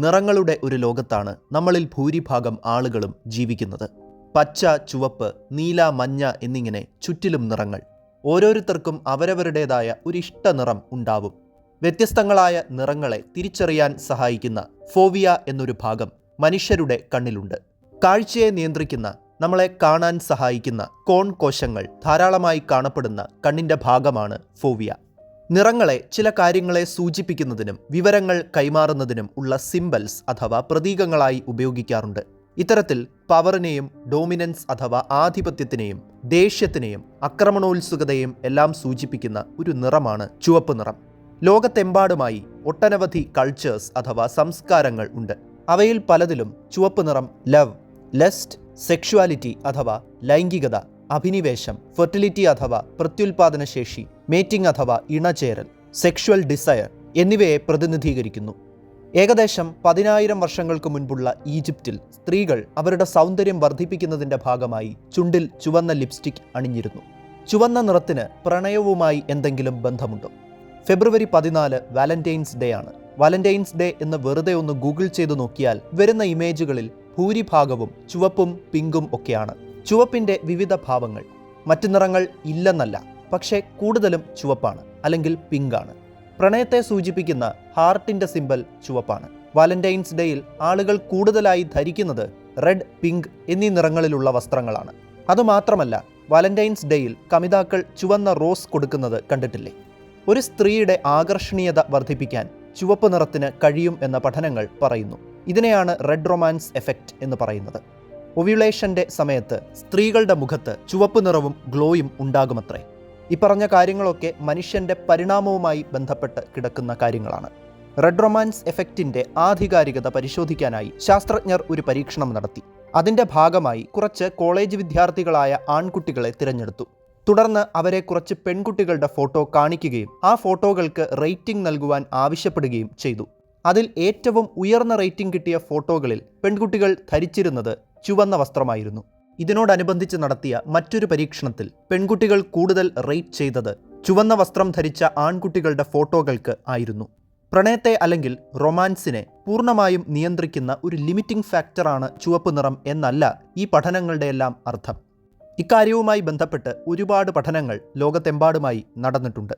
നിറങ്ങളുടെ ഒരു ലോകത്താണ് നമ്മളിൽ ഭൂരിഭാഗം ആളുകളും ജീവിക്കുന്നത്. പച്ച, ചുവപ്പ്, നീല, മഞ്ഞ എന്നിങ്ങനെ ചുറ്റിലും നിറങ്ങൾ. ഓരോരുത്തർക്കും അവരവരുടേതായ ഒരു ഇഷ്ട നിറം ഉണ്ടാവും. വ്യത്യസ്തങ്ങളായ നിറങ്ങളെ തിരിച്ചറിയാൻ സഹായിക്കുന്ന ഫോവിയ എന്നൊരു ഭാഗം മനുഷ്യരുടെ കണ്ണിലുണ്ട്. കാഴ്ചയെ നിയന്ത്രിക്കുന്ന, നമ്മളെ കാണാൻ സഹായിക്കുന്ന കോൺ കോശങ്ങൾ ധാരാളമായി കാണപ്പെടുന്ന കണ്ണിൻ്റെ ഭാഗമാണ് ഫോവിയ. നിറങ്ങളെ ചില കാര്യങ്ങളെ സൂചിപ്പിക്കുന്നതിനും വിവരങ്ങൾ കൈമാറുന്നതിനും ഉള്ള സിംബൽസ് അഥവാ പ്രതീകങ്ങളായി ഉപയോഗിക്കാറുണ്ട്. ഇത്തരത്തിൽ പവറിനെയും ഡോമിനൻസ് അഥവാ ആധിപത്യത്തിനെയും ദേഷ്യത്തിനെയും ആക്രമണോത്സുകതയും എല്ലാം സൂചിപ്പിക്കുന്ന ഒരു നിറമാണ് ചുവപ്പ് നിറം. ലോകത്തെമ്പാടുമായി ഒട്ടനവധി കൾച്ചേഴ്സ് അഥവാ സംസ്കാരങ്ങൾ ഉണ്ട്. അവയിൽ പലതിലും ചുവപ്പ് നിറം ലവ്, ലെസ്റ്റ്, സെക്ഷുവാലിറ്റി അഥവാ ലൈംഗികത, അഭിനിവേശം, ഫെർട്ടിലിറ്റി അഥവാ പ്രത്യുൽപാദനശേഷി, മേറ്റിംഗ് അഥവാ ഇണചേരൽ, സെക്ഷുവൽ ഡിസയർ എന്നിവയെ പ്രതിനിധീകരിക്കുന്നു. ഏകദേശം 10,000 വർഷങ്ങൾക്ക് മുൻപുള്ള ഈജിപ്തിൽ സ്ത്രീകൾ അവരുടെ സൗന്ദര്യം വർദ്ധിപ്പിക്കുന്നതിൻ്റെ ഭാഗമായി ചുണ്ടിൽ ചുവന്ന ലിപ്സ്റ്റിക് അണിഞ്ഞിരുന്നു. ചുവന്ന നിറത്തിന് പ്രണയവുമായി എന്തെങ്കിലും ബന്ധമുണ്ടോ? ഫെബ്രുവരി 14 വാലന്റൈൻസ് ഡേ ആണ്. വാലന്റൈൻസ് ഡേ എന്ന് വെറുതെ ഒന്ന് ഗൂഗിൾ ചെയ്തു നോക്കിയാൽ വരുന്ന ഇമേജുകളിൽ ഭൂരിഭാഗവും ചുവപ്പും പിങ്കും ഒക്കെയാണ്. ചുവപ്പിൻ്റെ വിവിധ ഭാവങ്ങൾ. മറ്റു നിറങ്ങൾ ഇല്ലെന്നല്ല, പക്ഷേ കൂടുതലും ചുവപ്പാണ് അല്ലെങ്കിൽ പിങ്കാണ്. പ്രണയത്തെ സൂചിപ്പിക്കുന്ന ഹാർട്ടിൻ്റെ സിമ്പൽ ചുവപ്പാണ്. വാലന്റൈൻസ് ഡേയിൽ ആളുകൾ കൂടുതലായി ധരിക്കുന്നത് റെഡ്, പിങ്ക് എന്നീ നിറങ്ങളിലുള്ള വസ്ത്രങ്ങളാണ്. അതുമാത്രമല്ല, വാലന്റൈൻസ് ഡേയിൽ കമിതാക്കൾ ചുവന്ന റോസ് കൊടുക്കുന്നത് കണ്ടിട്ടില്ലേ? ഒരു സ്ത്രീയുടെ ആകർഷണീയത വർദ്ധിപ്പിക്കാൻ ചുവപ്പ് നിറത്തിന് കഴിയും എന്ന പഠനങ്ങൾ പറയുന്നു. ഇതിനെയാണ് റെഡ് റൊമാൻസ് എഫക്റ്റ് എന്ന് പറയുന്നത്. ഒവ്യുലേഷൻ്റെ സമയത്ത് സ്ത്രീകളുടെ മുഖത്ത് ചുവപ്പ് നിറവും ഗ്ലോയും ഉണ്ടാകുമത്രേ. ഈ പറഞ്ഞ കാര്യങ്ങളൊക്കെ മനുഷ്യൻ്റെ പരിണാമവുമായി ബന്ധപ്പെട്ട് കിടക്കുന്ന കാര്യങ്ങളാണ്. റെഡ് റൊമാൻസ് എഫക്റ്റിൻ്റെ ആധികാരികത പരിശോധിക്കാനായി ശാസ്ത്രജ്ഞർ ഒരു പരീക്ഷണം നടത്തി. അതിൻ്റെ ഭാഗമായി കുറച്ച് കോളേജ് വിദ്യാർത്ഥികളായ ആൺകുട്ടികളെ തിരഞ്ഞെടുത്തു. തുടർന്ന് അവരെ കുറച്ച് പെൺകുട്ടികളുടെ ഫോട്ടോ കാണിക്കുകയും ആ ഫോട്ടോകൾക്ക് റേറ്റിംഗ് നൽകുവാൻ ആവശ്യപ്പെടുകയും ചെയ്തു. അതിൽ ഏറ്റവും ഉയർന്ന റേറ്റിംഗ് കിട്ടിയ ഫോട്ടോകളിൽ പെൺകുട്ടികൾ ധരിച്ചിരുന്നത് ചുവന്ന വസ്ത്രമായിരുന്നു. ഇതിനോടനുബന്ധിച്ച് നടത്തിയ മറ്റൊരു പരീക്ഷണത്തിൽ പെൺകുട്ടികൾ കൂടുതൽ റേറ്റ് ചെയ്തത് ചുവന്ന വസ്ത്രം ധരിച്ച ആൺകുട്ടികളുടെ ഫോട്ടോകൾക്ക് ആയിരുന്നു. പ്രണയത്തെ അല്ലെങ്കിൽ റൊമാൻസിനെ പൂർണ്ണമായും നിയന്ത്രിക്കുന്ന ഒരു ലിമിറ്റിംഗ് ഫാക്ടറാണ് ചുവപ്പ് നിറം എന്നല്ല ഈ പഠനങ്ങളുടെയെല്ലാം അർത്ഥം. ഇക്കാര്യവുമായി ബന്ധപ്പെട്ട് ഒരുപാട് പഠനങ്ങൾ ലോകത്തെമ്പാടുമായി നടന്നിട്ടുണ്ട്.